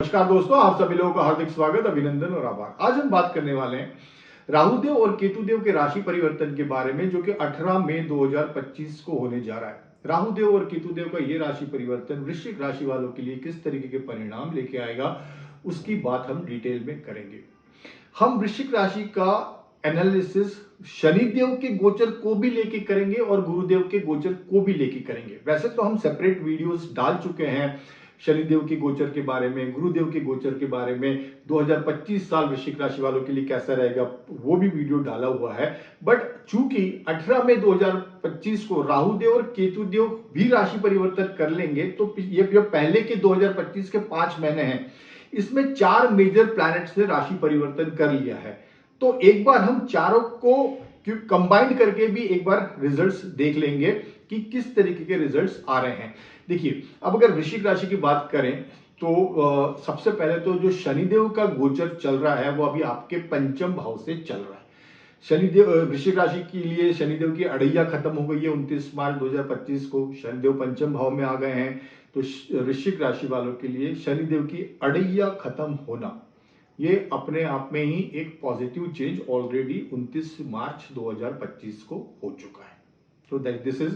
नमस्कार दोस्तों, आप सभी लोगों का हार्दिक स्वागत, अभिनंदन और आभार। आज हम बात करने वाले हैं राहु देव और केतु देव के राशि परिवर्तन के बारे में, जो कि 18 मई 2025 को होने जा रहा है। राहु देव और केतु देव का ये राशि परिवर्तन वृश्चिक राशि वालों के लिए किस तरीके के परिणाम लेके आएगा, उसकी बात हम डिटेल में करेंगे। हम वृश्चिक राशि का एनालिसिस शनिदेव के गोचर को भी लेके करेंगे और गुरुदेव के गोचर को भी लेके करेंगे। वैसे तो हम सेपरेट वीडियोस डाल चुके हैं शनिदेव के गोचर के बारे में, गुरुदेव के गोचर के बारे में, 2025 साल वृश्चिक राशि वालों के लिए कैसा रहेगा वो भी वीडियो डाला हुआ है। बट चूंकि 18 मई 2025 को राहु देव और केतु देव भी राशि परिवर्तन कर लेंगे, तो ये जो पहले के 2025 के 5 महीने हैं, इसमें 4 मेजर प्लैनेट्स ने राशि परिवर्तन कर लिया है। तो एक बार हम चारों को कंबाइंड करके भी एक बार रिजल्ट्स देख लेंगे कि किस तरीके के रिजल्ट्स आ रहे हैं। देखिए, अब अगर वृश्चिक राशि की बात करें तो सबसे पहले तो जो शनिदेव का गोचर चल रहा है वो अभी आपके पंचम भाव से चल रहा है। शनिदेव वृश्चिक राशि के लिए शनिदेव की अड़ैया खत्म हो गई है 29 मार्च 2025 को। शनिदेव पंचम भाव में आ गए हैं, तो वृश्चिक राशि वालों के लिए शनिदेव की अड़ैया खत्म होना ये अपने आप में ही एक पॉजिटिव चेंज ऑलरेडी 29 मार्च 2025 को हो चुका है। So that this is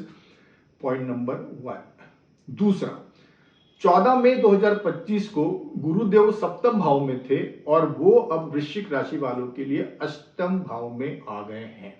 point number 1। दूसरा, 14 मई 2025 को गुरुदेव सप्तम भाव में थे और वो अब वृश्चिक राशि वालों के लिए अष्टम भाव में आ गए हैं।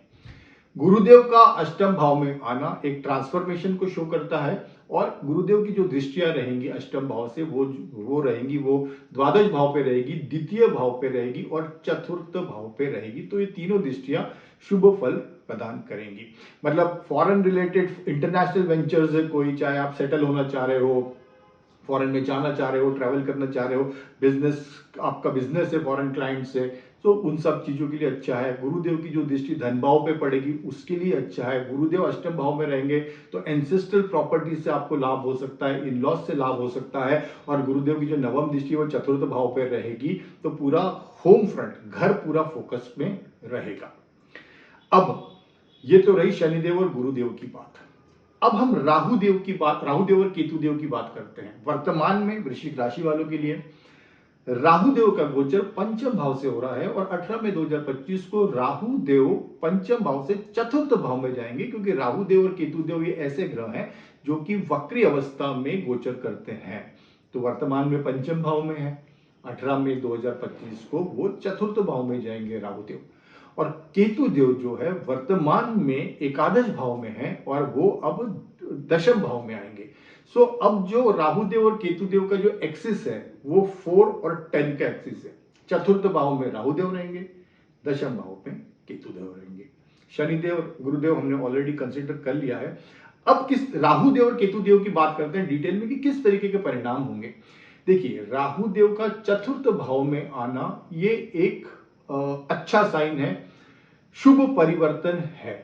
गुरुदेव का अष्टम भाव में आना एक ट्रांसफॉर्मेशन को शो करता है और गुरुदेव की जो दृष्टियां रहेंगी अष्टम भाव से वो रहेंगी, वो द्वादश भाव पे रहेगी, द्वितीय भाव पे रहेगी और चतुर्थ भाव पे रहेगी। तो ये तीनों दृष्टियां शुभ फल प्रदान करेंगी। मतलब फॉरेन रिलेटेड इंटरनेशनल वेंचर्स है कोई, चाहे आप सेटल होना चाह रहे हो, फॉरेन में जाना चाह रहे हो, ट्रैवल करना चाह रहे हो, बिजनेस आपका बिजनेस है फॉरेन क्लाइंट से, तो उन सब चीजों के लिए अच्छा है। गुरुदेव की जो दृष्टि धन भाव पे पड़ेगी उसके लिए अच्छा है। गुरुदेव अष्टम भाव में रहेंगे तो एंसेस्ट्रल प्रॉपर्टी से आपको लाभ हो सकता है, इन लॉस से लाभ हो सकता है। और गुरुदेव की जो नवम दृष्टि वो चतुर्थ भाव पे रहेगी तो पूरा होम फ्रंट, घर पूरा फोकस में रहेगा। अब ये तो रही शनिदेव और गुरुदेव की बात। अब हम राहु देव और केतु देव की बात करते हैं। वर्तमान में वृश्चिक राशि वालों के लिए राहु देव का गोचर पंचम भाव से हो रहा है और 18 मई 2025 को राहु देव पंचम भाव से चतुर्थ भाव में जाएंगे, क्योंकि राहु देव और केतु देव ये ऐसे ग्रह हैं जो कि वक्री अवस्था में गोचर करते हैं। तो वर्तमान में पंचम भाव में है, 18 मई 2025 को वो चतुर्थ भाव में जाएंगे राहु देव। और केतु देव जो है वर्तमान में एकादश भाव में है और वो अब दशम भाव में आएंगे। सो अब जो राहु देव और केतु देव का जो एक्सिस है वो 4 और 10 का एक्सिस है। चतुर्थ भाव में राहु देव रहेंगे, दशम भाव में केतु देव रहेंगे। शनिदेव गुरुदेव हमने ऑलरेडी कंसिडर कर लिया है। अब किस राहु देव और केतु देव की बात करते हैं डिटेल में कि किस तरीके के परिणाम होंगे। देखिए, राहु देव का चतुर्थ भाव में आना ये एक अच्छा साइन है, शुभ परिवर्तन है।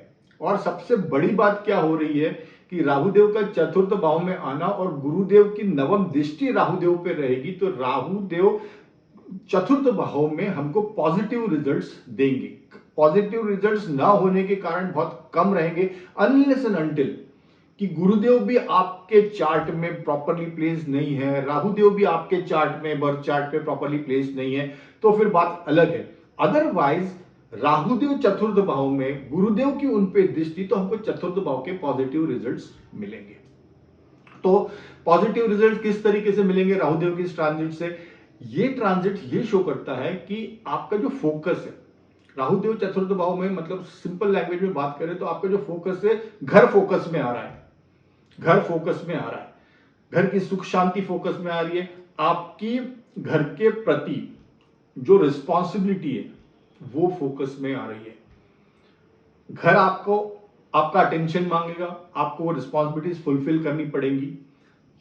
और सबसे बड़ी बात क्या हो रही है कि राहुदेव का चतुर्थ भाव में आना और गुरुदेव की नवम दृष्टि राहुदेव पे रहेगी, तो राहुदेव चतुर्थ भाव में हमको पॉजिटिव रिजल्ट्स देंगे। पॉजिटिव रिजल्ट्स ना होने के कारण बहुत कम रहेंगे अनलेस एंड अनटिल कि गुरुदेव भी आपके चार्ट में प्रॉपरली प्लेस नहीं है, राहुदेव भी आपके चार्ट में बर्थ चार्ट में प्रॉपरली प्लेस नहीं है, तो फिर बात अलग है। अदरवाइज राहुदेव चतुर्थ भाव में, गुरुदेव की उन पे दृष्टि, तो हमको चतुर्थ भाव के पॉजिटिव रिजल्ट्स मिलेंगे। तो पॉजिटिव रिजल्ट किस तरीके से मिलेंगे राहुदेव की इस ट्रांजिट से? ये ट्रांजिट ये शो करता है कि आपका जो फोकस है राहुदेव चतुर्थ भाव में, मतलब सिंपल लैंग्वेज में बात करें तो आपका जो फोकस है घर फोकस में आ रहा है, घर फोकस में आ रहा है, घर की सुख शांति फोकस में आ रही है। आपकी घर के प्रति जो रिस्पॉन्सिबिलिटी है वो फोकस में आ रही है। घर आपको आपका अटेंशन मांगेगा, आपको वो रिस्पॉन्सिबिलिटीज फुलफिल करनी पड़ेंगी।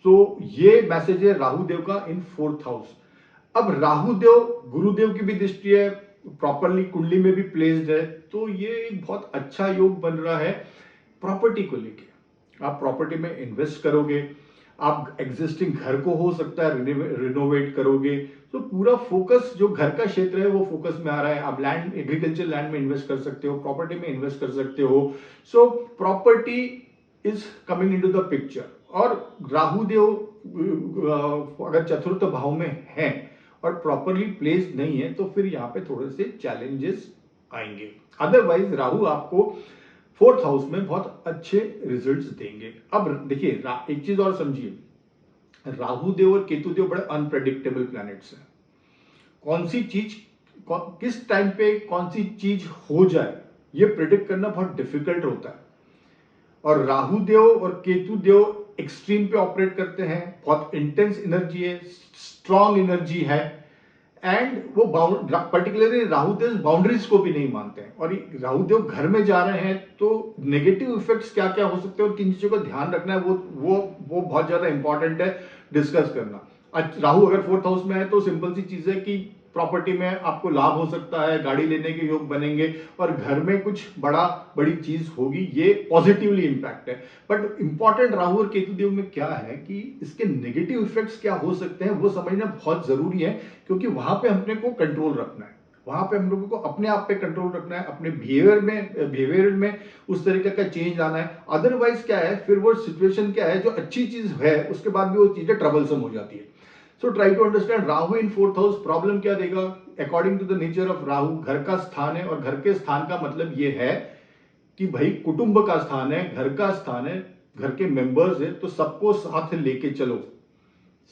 तो ये मैसेज है राहुदेव का इन 4th हाउस। अब राहुदेव गुरुदेव की भी दृष्टि है, प्रॉपरली कुंडली में भी प्लेस्ड है, तो ये एक बहुत अच्छा योग बन रहा है प्रॉपर्टी को लेके। आप प्रॉपर्टी में इन्वेस्ट करोगे, आप एग्जिस्टिंग घर को हो सकता है रिनोवेट करोगे, तो पूरा फोकस जो घर का क्षेत्र है वो फोकस में आ रहा है। आप लैंड, एग्रीकल्चर लैंड में इन्वेस्ट कर सकते हो, प्रॉपर्टी में इन्वेस्ट कर सकते हो। So property is coming into the picture. और राहुदेव अगर चतुर्थ भाव में है और प्रॉपरली प्लेस्ड नहीं है तो फिर यहाँ पे थोड़े से चैलेंजेस आएंगे। अदरवाइज राहु आपको फोर्थ हाउस में बहुत अच्छे रिजल्ट्स देंगे। अब देखिए एक चीज और समझिए, राहु देव और केतु देव बड़े अनप्रेडिक्टेबल प्लैनेट्स हैं। कौन सी चीज किस टाइम पे कौन सी चीज हो जाए ये प्रिडिक्ट करना बहुत डिफिकल्ट होता है। और राहु देव और केतु देव एक्सट्रीम पे ऑपरेट करते हैं, बहुत इंटेंस एनर्जी है, स्ट्रॉन्ग एनर्जी है, एंड वो पर्टिकुलरली राहुदेव बाउंड्रीज को भी नहीं मानते हैं। और राहुदेव घर में जा रहे हैं तो नेगेटिव इफेक्ट्स क्या क्या हो सकते हैं और किन चीजों का ध्यान रखना है वो बहुत ज्यादा इंपॉर्टेंट है डिस्कस करना। राहु अगर फोर्थ हाउस में है तो सिंपल सी चीज है कि प्रॉपर्टी में आपको लाभ हो सकता है, गाड़ी लेने के योग बनेंगे और घर में कुछ बड़ी चीज होगी, ये पॉजिटिवली इंपैक्ट है। बट इंपॉर्टेंट राहु और केतु देव में क्या है कि इसके नेगेटिव इफेक्ट्स क्या हो सकते हैं वो समझना बहुत जरूरी है, क्योंकि वहां पे हमने को कंट्रोल रखना है, वहां पे हम लोगों को अपने आप पे कंट्रोल रखना है, अपने बिहेवियर में उस तरीके का चेंज लाना है। अदरवाइज क्या है, फिर वो सिचुएशन क्या है जो अच्छी चीज है उसके बाद भी वो चीजें ट्रबलसम हो जाती है। So try to understand Rahu in fourth house problem क्या देगा according to the nature of Rahu. घर का स्थान है और घर के स्थान का मतलब ये है कि भाई कुटुंब का स्थान है, घर का स्थान है, घर के मेंबर्स है, तो सबको साथ लेके चलो,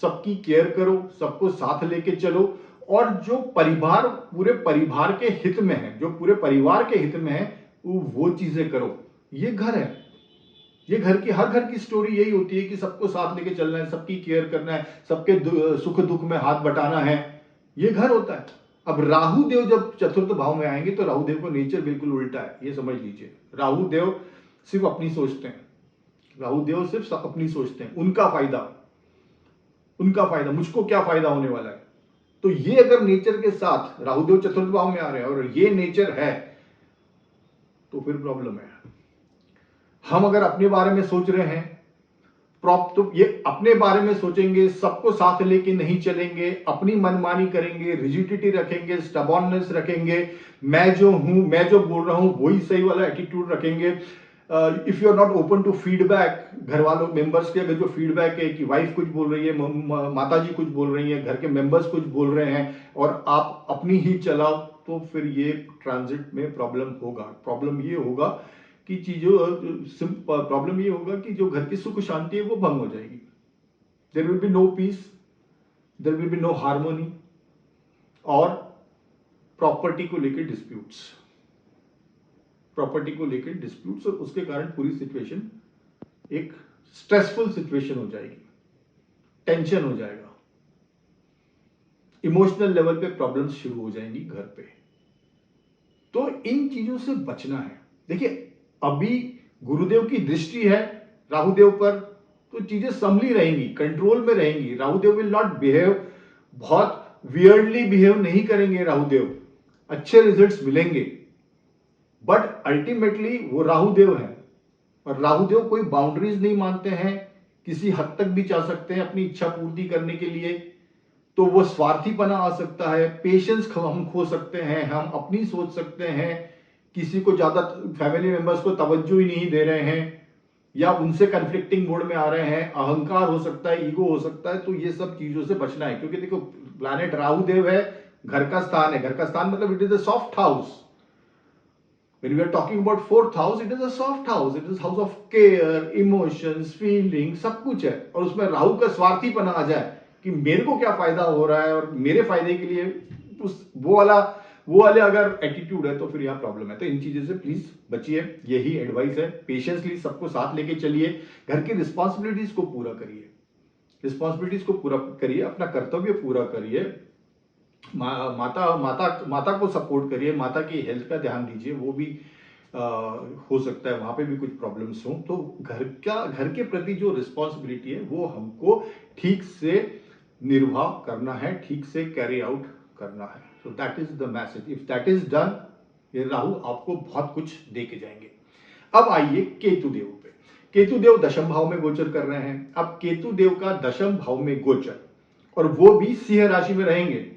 सबकी केयर करो, सबको साथ लेके चलो। और जो परिवार पूरे परिवार के हित में है, जो पूरे परिवार के हित में है वो चीजें करो। ये घर है, ये हर घर की स्टोरी यही होती है कि सबको साथ लेके चलना है, सबकी केयर करना है, सबके सुख दुख में हाथ बटाना है, ये घर होता है। अब राहु देव जब चतुर्थ भाव में आएंगे तो राहु देव को नेचर बिल्कुल उल्टा है, ये समझ लीजिए। राहु देव सिर्फ अपनी सोचते हैं, राहु देव सिर्फ अपनी सोचते हैं, उनका फायदा, मुझको क्या फायदा होने वाला है। तो ये अगर नेचर के साथ राहु देव चतुर्थ भाव में आ रहे हैं और ये नेचर है तो फिर प्रॉब्लम है। हम अगर अपने बारे में सोच रहे हैं तो ये अपने बारे में सोचेंगे, सबको साथ लेके नहीं चलेंगे, अपनी मनमानी करेंगे, रिजिडिटी रखेंगे, स्टबॉर्ननेस रखेंगे, मैं जो बोल रहा हूं वही सही वाला एटीट्यूड रखेंगे। If you are not open to feedback, घर वालों मेंबर्स के अगर जो फीडबैक है कि वाइफ कुछ बोल रही है, माता जी कुछ बोल रही है, घर के मेंबर्स कुछ बोल रहे हैं और आप अपनी ही चलाओ, तो फिर ये ट्रांजिट में प्रॉब्लम ये होगा कि प्रॉब्लम ये होगा कि जो घर की सुख शांति है वो भंग हो जाएगी। There will be no peace, there will be no harmony और प्रॉपर्टी को लेकर डिस्प्यूट्स और उसके कारण पूरी सिचुएशन एक स्ट्रेसफुल सिचुएशन हो जाएगी, टेंशन हो जाएगा, इमोशनल लेवल पे प्रॉब्लम्स शुरू हो जाएंगी घर पे। तो इन चीजों से बचना है। देखिए अभी गुरुदेव की दृष्टि है राहुदेव पर तो चीजें संभली रहेंगी, कंट्रोल में रहेंगी। राहुदेव विल नॉट बिहेव, बहुत वियर्डली बिहेव नहीं करेंगे राहुदेव, अच्छे रिजल्ट्स मिलेंगे। बट अल्टीमेटली वो राहुदेव है और राहुदेव कोई बाउंड्रीज नहीं मानते हैं, किसी हद तक भी जा सकते हैं अपनी इच्छा पूर्ति करने के लिए। तो वो स्वार्थीपना आ सकता है, पेशेंस हम खो सकते हैं, हम अपनी सोच सकते हैं, किसी को ज्यादा फैमिली मेंबर्स को तवज्जो ही नहीं दे रहे हैं या उनसे कन्फ्लिक्टिंग मोड में आ रहे हैं, अहंकार हो सकता है, ईगो हो सकता है। तो ये सब चीजों से बचना है, क्योंकि देखो प्लैनेट राहुदेव है, घर का स्थान है, घर का स्थान मतलब it is a soft house. When we are talking about fourth house, it is a soft house. It is house of care, emotions, feelings, सब कुछ है। और उसमें राहु का स्वार्थीपना आ जाए कि मेरे को क्या फायदा हो रहा है और मेरे फायदे के लिए वो वाले अगर एटीट्यूड है तो फिर यहाँ प्रॉब्लम है। तो इन चीजों से प्लीज बचिए, यही एडवाइस है। पेशेंसली सबको साथ लेके चलिए, घर की रिस्पॉन्सिबिलिटीज को पूरा करिए, अपना कर्तव्य पूरा करिए, माता को सपोर्ट करिए, माता की हेल्थ का ध्यान दीजिए। वो भी हो सकता है वहां पे भी कुछ प्रॉब्लम्स हो, तो घर के प्रति जो रिस्पॉन्सिबिलिटी है वो हमको ठीक से निर्वाह करना है, ठीक से कैरी आउट करना है। So that is the message. If that is done, ये राहु आपको बहुत कुछ दे के जाएंगे। अब आइए केतु देव पे। केतु देव दशम भाव में गोचर कर रहे हैं। अब केतु देव का दशम भाव में गोचर, और वो भी सिंह राशि में रहेंगे।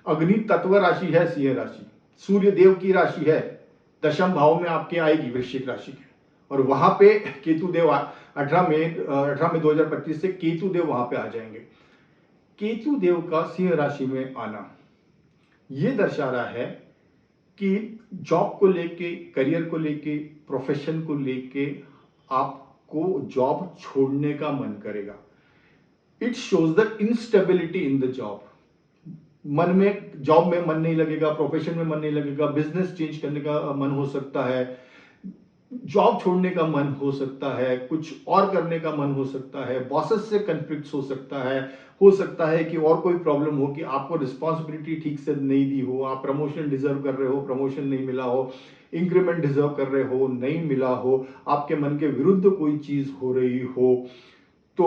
अग्नि तत्व राशि है सिंह राशि, सूर्य देव की राशि है, दशम भाव में आपके आएगी वृश्चिक राशि के। और वहां पे केतु देव 18 मई 2025 से केतु देव वहां पे आ जाएंगे। केतु देव का सिंह राशि में आना ये दर्शा रहा है कि जॉब को लेके, करियर को लेके, प्रोफेशन को लेके आपको जॉब छोड़ने का मन करेगा। It shows the instability in the job. मन में, जॉब में मन नहीं लगेगा, प्रोफेशन में मन नहीं लगेगा, बिजनेस चेंज करने का मन हो सकता है, जॉब छोड़ने का मन हो सकता है, कुछ और करने का मन हो सकता है, बॉसेस से कन्फ्लिक्ट हो सकता है कि और कोई प्रॉब्लम हो कि आपको रिस्पॉन्सिबिलिटी ठीक से नहीं दी हो, आप प्रमोशन डिजर्व कर रहे हो, प्रमोशन नहीं मिला हो, इंक्रीमेंट डिजर्व कर रहे हो, नहीं मिला हो, आपके मन के विरुद्ध कोई चीज हो रही हो, तो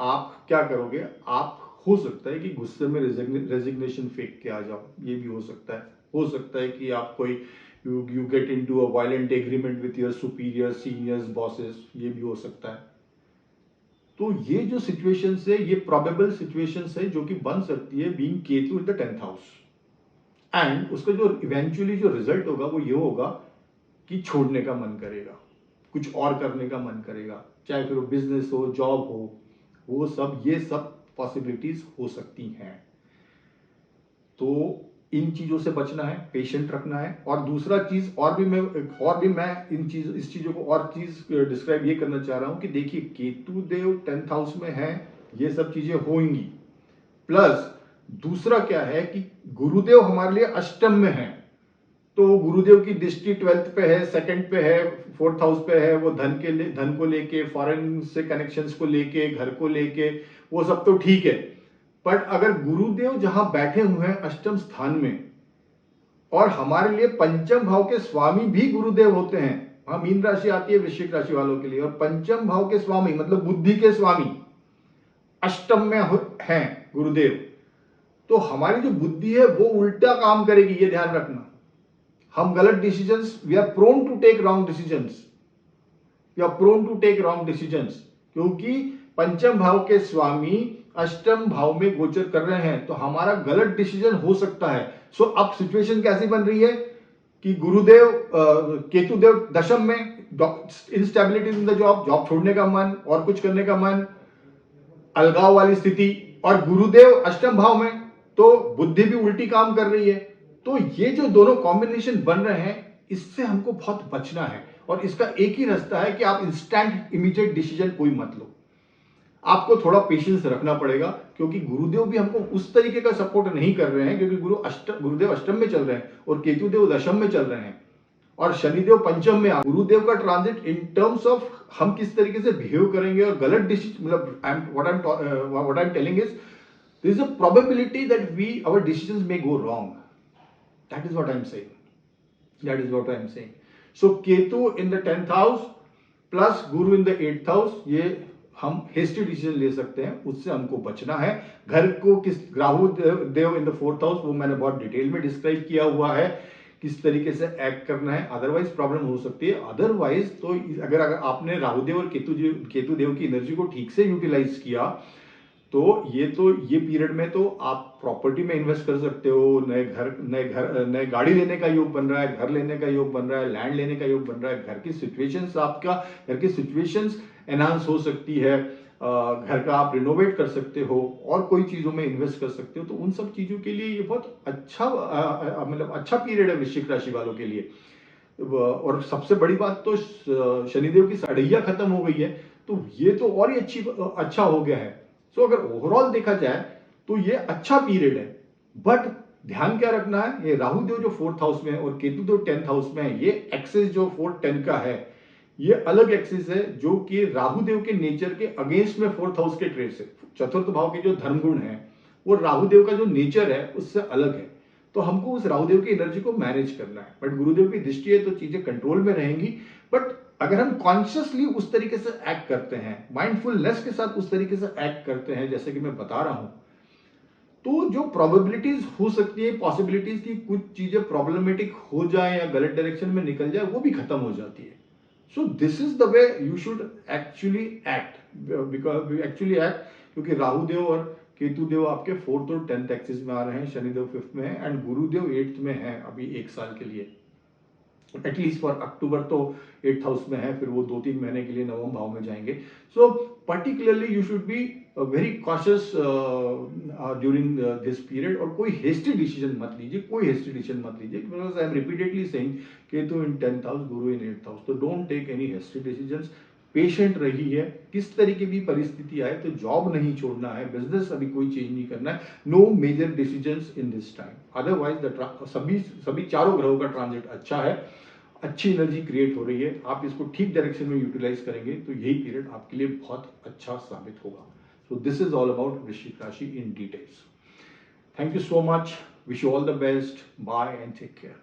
आप क्या करोगे? आप हो सकता है कि गुस्से में रेजिग्नेशन फेंक के आ जाओ, ये भी हो सकता है। हो सकता है कि आप कोई you get into a violent agreement with your superiors, seniors, bosses, ये भी हो सकता है। तो ये जो सिचुएशंस है, ये प्रोबेबल सिचुएशंस है जो कि बन सकती है being Ketu in the 10th house. And उसका जो इवेंचुअली जो रिजल्ट होगा वो ये होगा कि छोड़ने का मन करेगा, कुछ और करने का मन करेगा, चाहे फिर वो बिजनेस हो, जॉब हो, वो सब, ये सब पॉसिबिलिटीज हो सकती हैं। तो इन चीजों से बचना है, पेशेंट रखना है। और दूसरा चीज और भी मैं इस चीजों को और चीज डिस्क्राइब ये करना चाह रहा हूं कि देखिए, केतु देव 10th हाउस में है, ये सब चीजें होंगी। प्लस दूसरा क्या है कि गुरुदेव हमारे लिए अष्टम में है, तो गुरुदेव की दृष्टि 12th पे है, 2nd पे है, 4th हाउस पे है। वो धन को लेके, फॉरेन से कनेक्शंस को लेके, घर को लेके, वो सब तो ठीक है। बट अगर गुरुदेव जहां बैठे हुए हैं अष्टम स्थान में, और हमारे लिए पंचम भाव के स्वामी भी गुरुदेव होते हैं, वहां मीन राशि आती है वृश्चिक राशि वालों के लिए, और पंचम भाव के स्वामी मतलब बुद्धि के स्वामी अष्टम में हैं गुरुदेव, तो हमारी जो बुद्धि है वो उल्टा काम करेगी, ये ध्यान रखना। हम गलत decisions, we are prone to take wrong decisions, क्योंकि पंचम भाव के स्वामी अष्टम भाव में गोचर कर रहे हैं, तो हमारा गलत डिसीजन हो सकता है। सो अब सिचुएशन कैसी बन रही है कि गुरुदेव, केतुदेव दशम में, इंस्टेबिलिटी इन द जॉब छोड़ने का मन और कुछ करने का मन, अलगाव वाली स्थिति, और गुरुदेव अष्टम भाव में, तो बुद्धि भी उल्टी काम कर रही है। तो ये जो दोनों कॉम्बिनेशन बन रहे हैं, इससे हमको बहुत बचना है। और इसका एक ही रास्ता है कि आप इंस्टेंट इमीडिएट डिसीजन कोई मत लो, आपको थोड़ा पेशेंस रखना पड़ेगा, क्योंकि गुरुदेव भी हमको उस तरीके का सपोर्ट नहीं कर रहे हैं, क्योंकि गुरुदेव अष्टम में चल रहे हैं और केतुदेव दशम में चल रहे हैं और शनिदेव पंचम में। गुरुदेव का ट्रांजिट इन टर्म्स ऑफ हम किस तरीके से बिहेव करेंगे और गलत डिसीजन, मतलब what I am telling is there is a probability that our decisions may go wrong. That is what I am saying. So Ketu in the 10th house plus Guru in the 8th house, ये हम hasty decision ले सकते हैं, उससे हमको बचना है। घर को किस, राहु देव इन द 4th हाउस, वो मैंने बहुत डिटेल में डिस्क्राइब किया हुआ है किस तरीके से एक्ट करना है, अदरवाइज प्रॉब्लम हो सकती है। अदरवाइज तो अगर आपने राहुदेव और केतुदेव की एनर्जी को ठीक से यूटिलाइज किया, तो ये पीरियड में तो आप प्रॉपर्टी में इन्वेस्ट कर सकते हो, नए गाड़ी लेने का योग बन रहा है, घर लेने का योग बन रहा है, लैंड लेने का योग बन रहा है, घर की सिचुएशंस एनहांस हो सकती है, घर का आप रिनोवेट कर सकते हो और कोई चीजों में इन्वेस्ट कर सकते हो। तो उन सब चीजों के लिए ये बहुत अच्छा, मतलब अच्छा पीरियड है वृश्चिक राशि वालों के लिए। और सबसे बड़ी बात तो शनिदेव की साढ़ैया खत्म हो गई है, तो ये तो और ही अच्छा हो गया है। सो अगर ओवरऑल देखा जाए तो ये अच्छा पीरियड है। बट ध्यान क्या रखना है, ये राहुदेव जो 4th हाउस में है और केतुदेव 10th हाउस में है, ये एक्सिस जो 4-10 का है, ये अलग एक्सिस है, जो कि राहुदेव के नेचर के अगेंस्ट में 4th हाउस के ट्रेड्स है। चतुर्थ भाव के जो धर्मगुण है, वो राहुदेव का जो नेचर है उससे अलग है, तो हमको उस राहुदेव की एनर्जी को मैनेज करना है। बट गुरुदेव की दृष्टि है तो चीजें कंट्रोल में रहेंगी। बट अगर हम कॉन्शियसली उस तरीके से एक्ट करते हैं, माइंडफुलनेस के साथ उस तरीके से एक्ट करते हैं जैसे कि मैं बता रहा हूं, तो जो प्रोबेबिलिटीज हो सकती है, पॉसिबिलिटीज की कुछ चीजें प्रॉब्लमेटिक हो जाए या गलत डायरेक्शन में निकल जाए, वो भी खत्म हो जाती है। सो this is the way you should actually act, क्योंकि राहुदेव और केतुदेव आपके 4th और 10th एक्सिस में आ रहे हैं, शनिदेव 5th में है एंड गुरुदेव 8th में है अभी 1 साल के लिए, एटलीस्ट फॉर अक्टूबर तो 8th हाउस में है, फिर वो 2-3 महीने के लिए नवम भाव में जाएंगे। So particularly you should be very cautious during this period, और कोई हेस्टी डिसीजन मत लीजिए, because I am repeatedly saying Ketu in 10th house, Guru in 8th house, तो don't take any hasty decisions. Patient रही है, किस तरीके की परिस्थिति आए तो जॉब नहीं छोड़ना है, बिजनेस अभी कोई चेंज नहीं करना है, no major decisions in this time. Otherwise सभी चारों ग्रहों का ट्रांजिट अच्छा है, अच्छी एनर्जी क्रिएट हो रही है, आप इसको ठीक डायरेक्शन में यूटिलाइज करेंगे तो यही पीरियड आपके लिए बहुत अच्छा साबित होगा। So this is all about Vrishchik राशि in details. Thank you so much, wish you all the best, bye and take care.